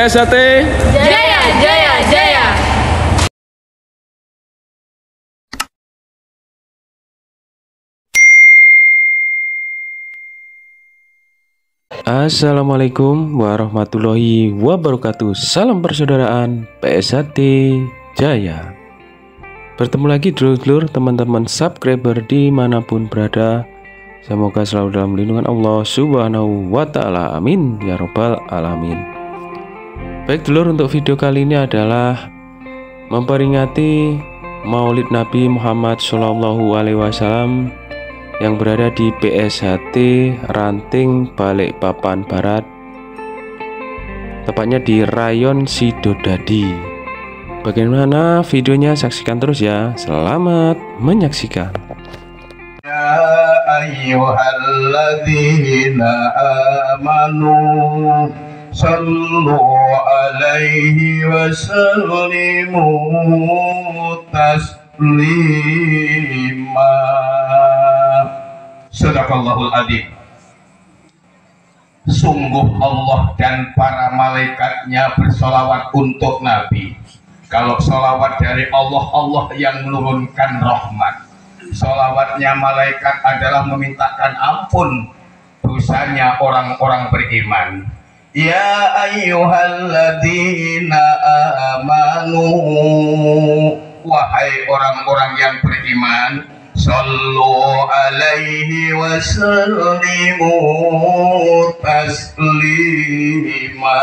PSHT Jaya, jaya, jaya. Assalamualaikum warahmatullahi wabarakatuh. Salam persaudaraan PSHT Jaya. Bertemu lagi dulur-dulur, teman-teman subscriber dimanapun berada. Semoga selalu dalam lindungan Allah Subhanahu wa ta'ala. Amin ya robbal alamin. Baik dulur, untuk video kali ini adalah memperingati Maulid Nabi Muhammad SAW yang berada di PSHT Ranting Balikpapan Barat, tepatnya di Rayon Sidodadi. Bagaimana videonya? Saksikan terus ya. Selamat menyaksikan. Ya ayyuhalladzina amanu sallu alaihi wa sallimu taslima. Sadaqallahul adzim. Sungguh Allah dan para malaikatnya bersolawat untuk Nabi. Kalau solawat dari Allah, Allah yang menurunkan rahmat. Solawatnya malaikat adalah memintakan ampun dosanya orang-orang beriman. Ya ayyuhalladzina amanu, wahai orang-orang yang beriman, sallu alaihi wa sallimu taslima.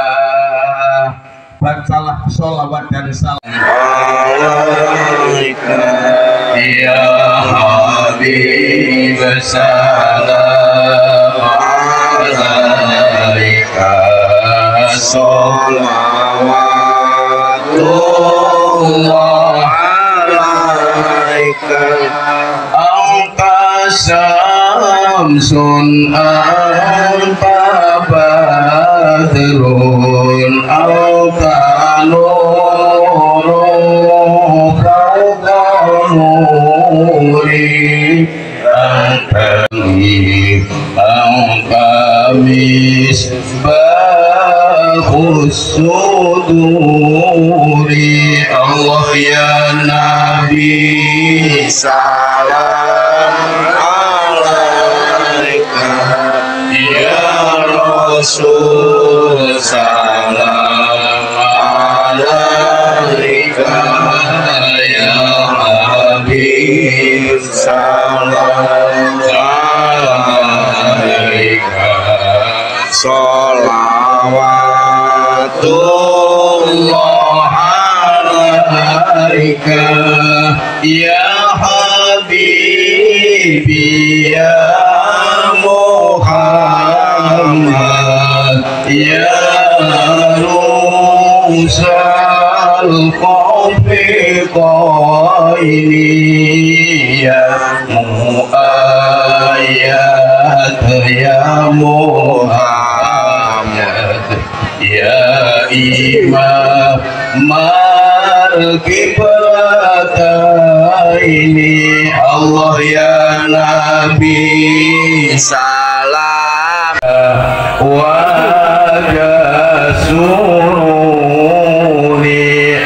Bacalah sholawat dan salam alaika ya habib, salam alaika, sholawatullah alaika, anta syamsun anta badrun anta nurun fawqa nuri, anta misbahus suduri. Allah ya Nabi salam alaika, ya Rasul salam alaika, ya Habib salam alaika, sholawatullah alaika, ya Habibi ya Muhammad, ya Rusal Qafiqaini, ya Mu'ayyad ya Muhammad, ya Imam Al-Qiblataini. Allah ya Nabi salam wa jasuruni.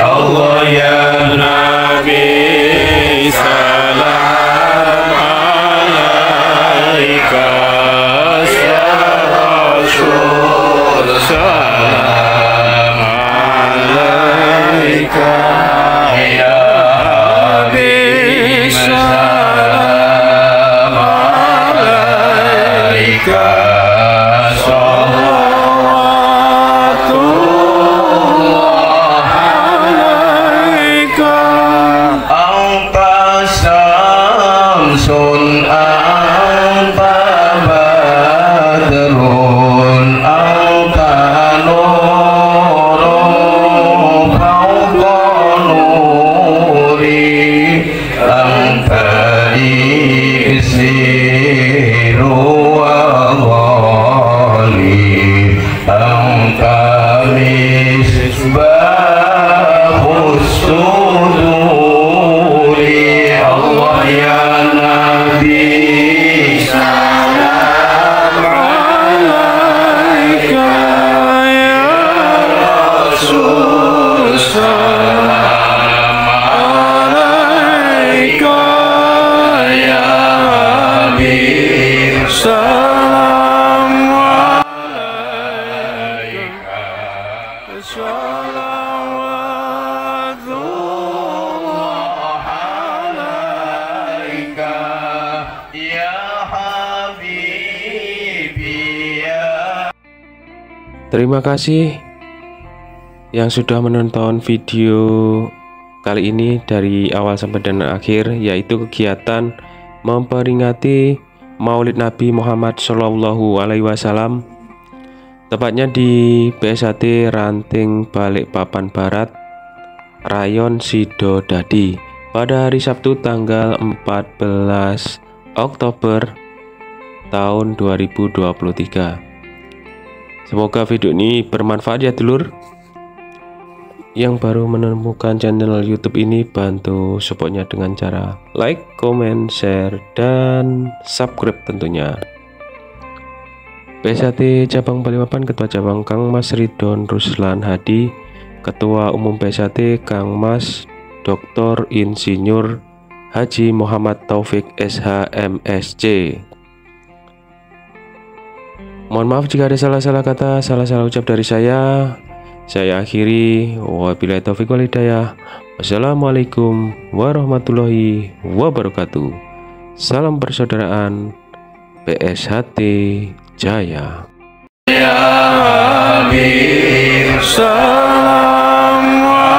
Allah ya Nabi salam alaika, ya Rasul salam alaika, ya Habib salam alaika, Terima kasih yang sudah menonton video kali ini dari awal sampai dengan akhir, yaitu kegiatan memperingati Maulid Nabi Muhammad SAW, tepatnya di BSHT Ranting Balikpapan Barat, Rayon Sidodadi, pada hari Sabtu tanggal 14 Oktober tahun 2023. Semoga video ini bermanfaat ya dulur. Yang baru menemukan channel YouTube ini, bantu supportnya dengan cara like, comment, share, dan subscribe tentunya. BSHT Cabang Balikpapan, Ketua Cabang Kang Mas Ridon Ruslan Hadi, Ketua Umum BSHT Kang Mas Dr. Insinyur Haji Muhammad Taufik SH MSc. Mohon maaf jika ada salah-salah kata, salah-salah ucap dari saya. Saya akhiri, wabillahi taufiq wal hidayah. Wassalamualaikum warahmatullahi wabarakatuh. Salam persaudaraan, BSHT Jaya. Ya Habib, salam alaika.